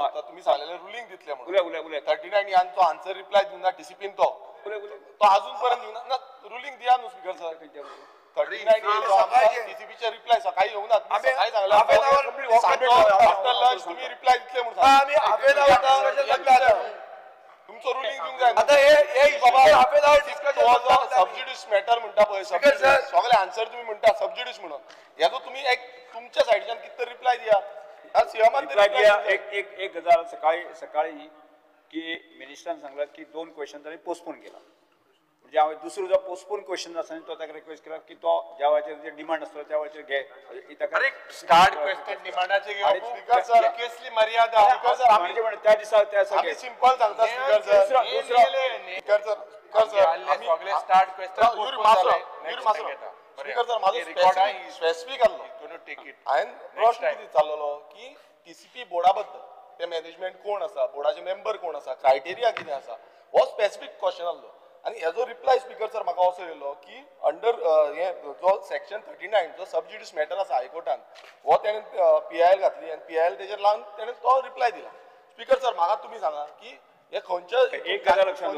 तुम्ही सांगलेले रुलिंग दितले म्हणून 39 यांचो आन्सर रिप्लाय दिवना टीसीपीन तो अजूनपर्यंत दिवना रुलिंग दिया न्हू स्पीकर सर 39 टीसीपीचे रिप्लाय सकाळी येऊन सकाळी सांगला आफ्टर लंच तुम्ही रिप्लाय दितले म्हणून आम्ही हाफ एन आवर तुमचं रुलिंग दिवंक जाय आता हे बाबा half an hour discussion sub judice matter म्हणटा पळय सगळे आन्सर तुम्ही म्हणता सबज्युडिस म्हणून याचो तुम्ही एक तुमच्या साइडच्यान कितें रिप्लाय दिया एक गजाल सकाळी की मिनिस्टरान सांगला की 2 क्वेश्चन ताणें पोस्टपोन केला म्हणजे हांवें दुसरो जो पोस्टपोन क्वेश्चन आसा तो ताका रिक्वेस्ट केला की तो ज्या वेळाचेर जे डिमांड आसलो त्या वेळाचेर घे स्टार्ट क्वेश्चन डिमांडाचे घेवप स्पीकर सर केसली मर्यादा स्पीकर सर आमी म्हणजे त्या दिसा आमी सिंपल सांगता स्पीकर सर स्पीकर सर आमी सगळे स्टार्ट क्वेश्चन स्पीकर सर माझो स्पेसिफिक आसलो हांवें प्रश्न कितें चाललो की टीसीपी बोर्डा बद्दल ते मॅनेजमेंट कोण आसा बोर्डाचे मेंबर कोण आसा क्रायटेरिया कितें आसा हो स्पेसिफिक क्वेश्चन आसलो आणि हेजो रिप्लाय स्पीकर सर म्हाका असो येयलो की अंडर हे जो सेक्शन 39 जो सबज्युडिस मॅटर आसा हायकोर्टान हो तेणें PIL घातली आणि PIL तेजेर लावन तेणें तो रिप्लाय दिला स्पीकर सर म्हाका तुमी सांगा की हे खंयच्या एक गजाल लक्षात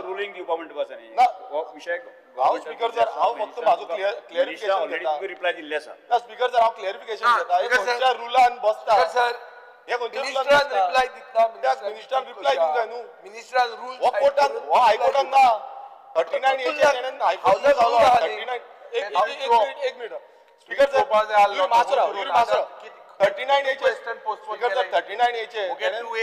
रुलिंग दिवपा म्हणटा न्ही हो विषय हांव स्पीकर सर हांव फक्त म्हाजो क्लिअरिफिकेशन घेता रिप्लाय दिल्ले आसा ना स्पीकर सर हांव क्लिअरिफिकेशन घेता हे खंयच्या रुलान बसता सर हे खंयच्या रुलान रिप्लाय दिता मिनिस्टरान रिप्लाय दिवंक जाय न्हू मिनिस्टरान रूल हो कोर्टान हो हायकोर्टान ना 39 एचे तेणेन हायकोर्टान जालो 39 एक मिनिट स्पीकर सर मासरा 39 एचे स्पीकर सर 39 एचे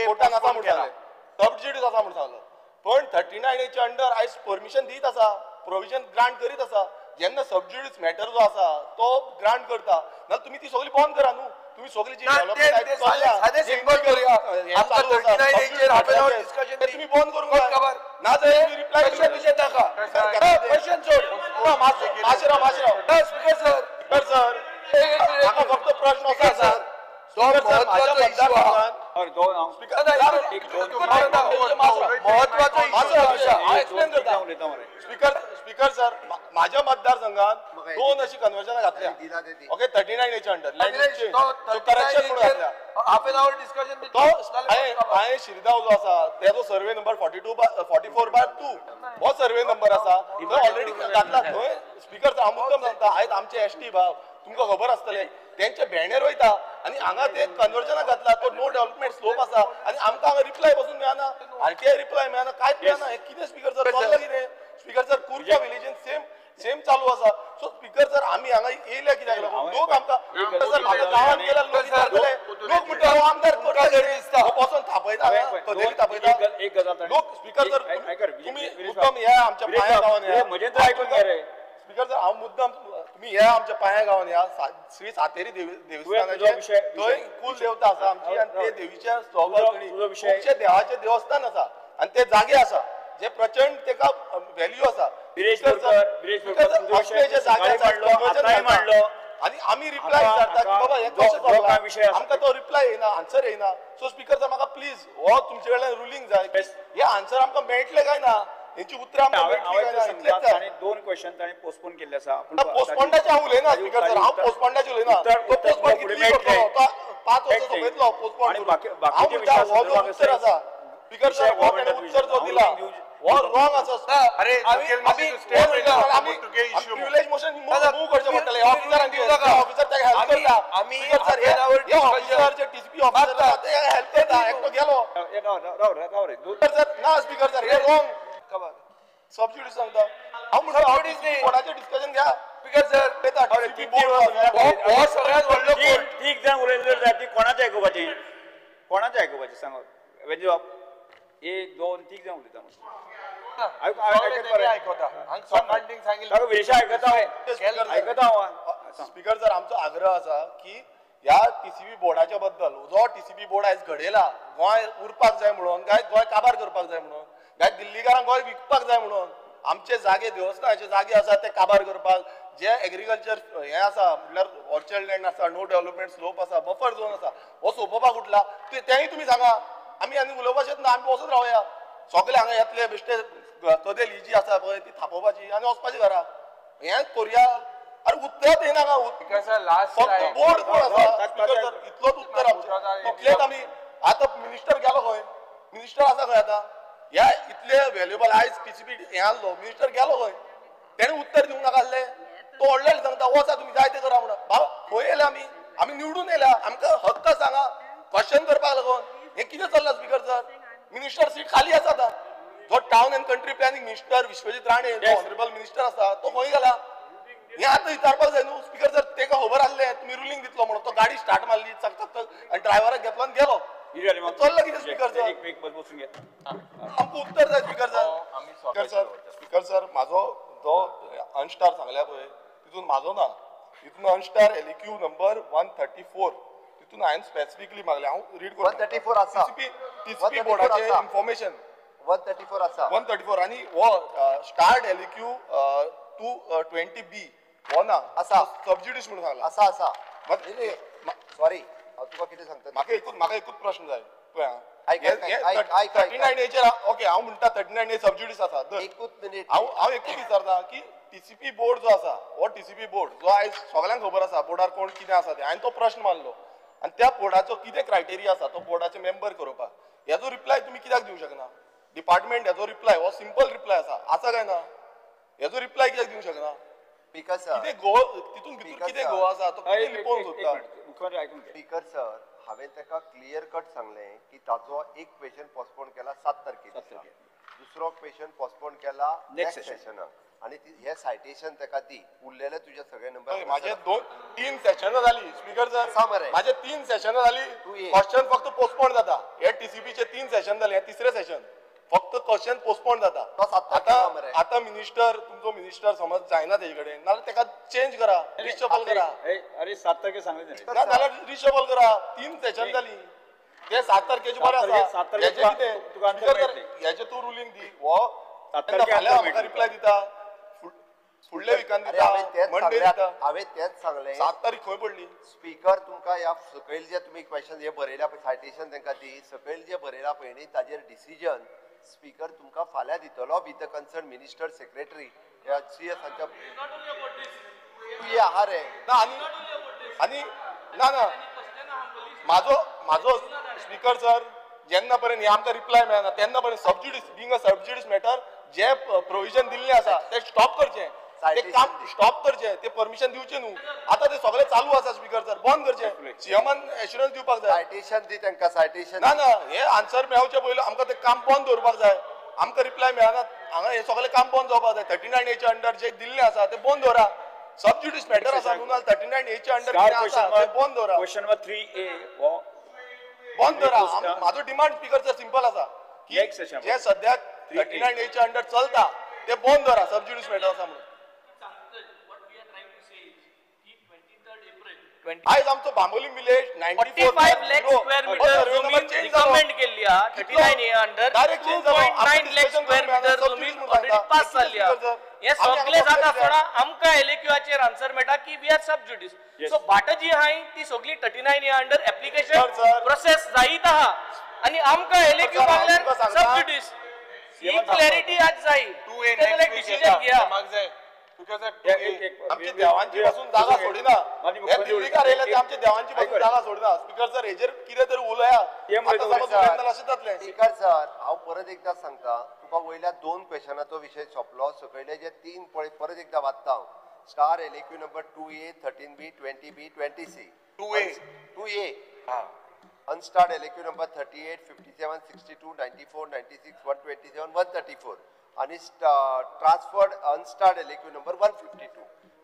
कोर्टान आसा म्हणून सांगले सबज्युडिस आसा म्हणून सांगलो पण 39 एचे अंडर आयज परमिशन दीत आसा प्रोविजन ग्रांट करीत आसा जेन्ना सबज्युडिस मॅटर जो आसा तो ग्रांट करता नाल्यार तुम्ही ती सगळी बंद करा न्हू तुम्ही सगळी जी डेव्हलपमेंट सादे सिंपल करूया आमका 39 एचे हाफेन डिस्कशन तुम्ही बंद करूंक जाय ना जाल्यार तुम्ही रिप्लाय क्वेश्चन नाका क्वेश्चन सोड माशरा स्पीकर सर म्हाका फक्त प्रश्न आसा सर महत्वाचो इशू स्पीकर सर माझ्या मतदारसंघात 2 अशी कन्वर्जन घातल्या ओके 39 एच्या अंडर करेक्शन म्हणून घातल्या हाफ एन आवर डिस्कशन हांवें शिरगांव जो आसा तेजो सर्वे नंबर 44/2 हो सर्वे नंबर आसा तो ऑलरेडी घातला थंय स्पीकर सर हांव मुद्दम सांगता आयज आमचे एसटी भाव तुमकां खबर आसतले त्यांचे बॅनर वयता आणि हांगा ते कन्वर्जना घातला तो नो डेव्हलपमेंट स्लोप आसा आणि आमकां हांगा रिप्लाय बसून मेळना RTI रिप्लाय मेळना कांयच मेळना हे कितें स्पीकर सर चल्लां कितें स्पीकर सर कुर्च्या विलेजीन सेम चालू आसा सो स्पीकर सर आमी हांगा येयल्या कित्याक लागून लोक आमकां सर म्हाका गांवांत गेल्यार लोक म्हणटा आमदार कोर्टा बसून थापयता कदेली थापयता एक गजाल लोक स्पीकर सर तुम्ही मुद्दम या आमच्या पाया गांवांत या म्हजें तर आयकून घे रे स्पीकर सर हांव मुद्दम तुम्ही या आमच्या पाया गांवांत या श्री सातेरी देवस्थानाचे थंय कुल देवता आसा आमची आणि ते देवीच्या खुबशे देवाचे देवस्थान आसा आणि ते जागे आसा जे प्रचंड तेका व्हॅल्यू आसा आणि आम्ही रिप्लाय करता की बाबा हे कशें विषय आमकां तो रिप्लाय येना आन्सर येना सो स्पीकर सर म्हाका प्लीज हो तुमचे कडल्यान रुलींग जाय हे आन्सर आमकां मेळटले काय ना हेची उतरां ताणें 2 क्वेश्चन ताणें पोस्टपोन केल्ले आसा पोस्टपोंडाचे हांव उलयना स्पीकर सर हांव पोस्टपोंडाचे उलयना तो पोस्टपोन कितली करतलो तो 5 वर्सां सोबयतलो पोस्टपोन बाकीचे विषय उत्तर आसा स्पीकर सर हो ताणें उत्तर जो दिला वो रॉंग आसा अरे आम्ही प्रिविलेज मोशन मूव करचे पडटले ऑफिसर ताका हेल्प करता आम्ही सर हे ऑफिसर जे टीसीपी ऑफिसर आसा ते हेल्प करता एकटो गेलो सर ना स्पीकर सर हे रॉंग सबज्युडिस सांगता हांव म्हणटा बोर्डाचें डिस्कशन घ्या स्पीकर सर हो सगळ्यात व्हडलो ठीक जावन उलयले जाय कोणाचें आयकुपाचें सांग वेज ऑफ 1 2 3 जावन उलयता स्पीकर सर आमचो आग्रह आसा की ह्या टीसीपी बोर्डाच्या बद्दल जो टीसीपी बोर्ड आयज घडयला गोंय उरपाक जाय म्हणून काय गोंय काबार करपाक जाय म्हणून काय दिल्लीकारांक गोंय विकपाक जाय म्हणून आमचे जागे देवस्थानाचे जागे आसा ते काबार करपाक जे एग्रीकल्चर हे आसा म्हटल्यार ऑर्चर्ड लँड आसा नो डेव्हलपमेंट स्लोप आसा बफर झोन आसा हो सोंपोवपाक उठला तेंय तुमी सांगा आमी आनी उलोवपाचेच ना आमी वचत रावया सगळे हांगा येतले बेश्टे कदेली जी आसा पळय ती थापोवपाची आनी वचपाची घरा हें करुया अरे उत्तर येना फक्त बोर्ड कोण आसा स्पीकर सर इतलोच उत्तर आमचें इतलेच आमी आता मिनिस्टर गेलो खंय मिनिस्टर आसा खंय आता ह्या इतले व्हॅल्युएबल आयज टीसीपी हे आसलो मिनिस्टर गेलो खंय तेणे उत्तर दिवंक नाका आसले तो व्हडले सांगता वचा तुम्ही जाय ते करा म्हणून बाबा खंय येयला आमी निवडून येयला आमकां हक्क सांगा क्वेश्चन करपाक लागून हे कितें चल्लां स्पीकर सर मिनिस्टर सीट खाली आसा आता जो town and country planning minister Vishwajit Rane जो ऑनरेबल मिनिस्टर आसा तो खंय गेला हे आता विचारपाक जाय न्हू स्पीकर सर तेका खबर आसलें तुम्ही रुलींग दितलो म्हणून तो गाडी स्टार्ट मारली चक चक चक आनी ड्रायव्हराक घेतलो आनी गेलो चल्ला कितें स्पीकर सर आमकां उत्तर जाय स्पीकर सर म्हाजो जो अनस्टार सांगल्या पळय तितून म्हाजो ना तितून अनस्टार एलक्यू नंबर 134 तितून हांवें स्पेसिफिकली मागलें हांव रीड करता 134 आसा टीसीपी बोर्डाचे इन्फॉर्मेशन 134 आसा 134 आनी हो स्टार्ट एलक्यू 220B हो ना आसा सबज्युडिस म्हणून सांगला आसा सॉरी हांव तुका कितें सांगता म्हाका एकूच प्रश्न जाय पळय आयक 39A ओके हांव म्हणटा 39A सबज्युडिस आसा एकूच मिनिट हांव एकूच विचारता की टीसीपी बोर्ड जो आसा हो टीसीपी बोर्ड जो आयज सगळ्यांक खबर आसा बोर्डार कोण कितें आसा ते हांवें तो प्रश्न मारलो आनी त्या बोर्डाचो कितें क्रायटेरिया आसा तो बोर्डाचे मेंबर करपाक हेजो रिप्लाय तुमी कित्याक दिवंक शकना डिपार्टमेंट हेजो रिप्लाय हो सिंपल रिप्लाय आसा काय ना हेजो रिप्लाय कित्याक दिवंक शकना कितें गो तितून भितर कितें गो आसा तो कितें लिपोवन सोदता स्पीकर सर हांवें ताका क्लियर कट सांगलें की ताचो एक क्वेश्चन पोस्टपोन केला 7 तारखेक दुसरो क्वेश्चन पोस्टपोन केला नेक्स्ट सेशनाक आणि हे सायटेशन ताका दी उरलेले तुझे सगळे नंबर माझे 3 सेशनां जाली स्पीकर सर माझे 3 सेशनां जाली क्वेश्चन फक्त पोस्टपोन जाता हे टीसीपीचे 3 सेशन जाले हे तिसरे सेशन फक्त क्वेश्चन पोस्टपोन जाता आता मिनिस्टर तुमचो मिनिस्टर समज जायना तेजे कडेन नाल्यार ताका चेंज करा रिशफल करा अरे 7 तारखे सांगले नाल्यार रिशफल करा 3 सेशन जाली ते 7 तारखेचे बरें आसा हेचे तू रुलींग दी हो म्हाका रिप्लाय दिता फुडल्या विकान दिता मंडे दिता हांवें तेच सांगलें 7 तारीख खंय पडली स्पीकर तुमकां ह्या सकयल जे तुमी क्वेश्चन हे बरयल्या पळय सायटेशन तांकां दी सकयल जे बरयला पळय न्ही ताजेर डिसिजन स्पीकर तुमकां फाल्यां दितलो with the concern minister secretary ह्या सीएसांच्या तूं आहा रे ना आनी ना म्हाजो स्पीकर सर जेन्ना पर्यंत हे आमकां रिप्लाय मेळना तेन्ना पर्यंत सबज्युडिस बिंग अ सबज्युडिस मॅटर जे प्रोविजन दिल्लें आसा ते स्टॉप करचें ते काम स्टॉप करचें ते परमिशन दिवचें न्हू आतां ते सगळे चालू आसा स्पीकर सर बंद करचें सीएमान एश्युरन्स दिवपाक जाय सायटेशन दी तांकां सायटेशन ना हे आन्सर मेळचे पयलीं आमकां ते काम बंद दवरपाक जाय आमकां रिप्लाय मेळना हांगा हे सगळे काम बंद जावपाक जाय 39A अंडर जे दिल्लें आसा ते बंद दवरा सबज्युडिस मॅटर आसा म्हणून 39A अंडर आसा ते बंद दवरा क्वेश्चन नंबर 3A हो बंद दवरा म्हाजो डिमांड स्पीकर सर सिंपल आसा की जे सद्याक 39A अंडर चलता ते बंद दवरा सबज्युडिस मॅटर आसा म्हणून आयज आमचो Bambolim village 45 lakh square metre जमीन रिकमेंड केल्ली आ 39A under 2.9 lakh square metre जमीन ऑलरेडी पास जाल्ली आ हे सगळे जाता आसतना आमकां एलक्यूआचेर आन्सर मेळटा की वी आर सबज्युडिस सो भाट जी आहाय ती सगळी 39A अंडर एप्लिकेशन प्रोसेस जायत आहा आणि आमकां एलक्यू मागल्यार सबज्युडिस ही क्लॅरिटी आज जाय तें डिसिजन घ्या आमची देवांची पासून जागा सोडिना हे दिल्लीकार येयले ते आमच्या देवांची पासून जागा सोडिना स्पीकर सर हेजेर कितें तरी उलया अशें जातलें स्पीकर सर हांव परत एकदा सांगता तुका वयल्या 2 क्वेश्चनाचो विशय सोंपलो सकयले जे 3 पळय परत एकदा वाचता हांव star LQ number 2A 13B 20B 20C 2A unstarred LQ number 38 57 62 94 96 127 134 आणि ट्रान्सफर्ड अनस्टार्ड एलक्यू नंबर 152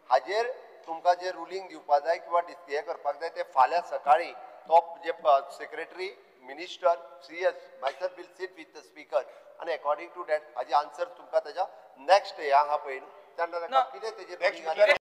हाजेर तुमकां जे रुलींग दिवपाक जाय किंवा हे करपाक जाय ते फाल्यां सकाळी तो जे secretary minister CS myself will sit with the speaker आणि अकॉर्डिंग टू दॅट हाजे आन्सर तुमकां ताच्या नेक्स्ट हे आहा पळय तेन्ना कितें तेजेर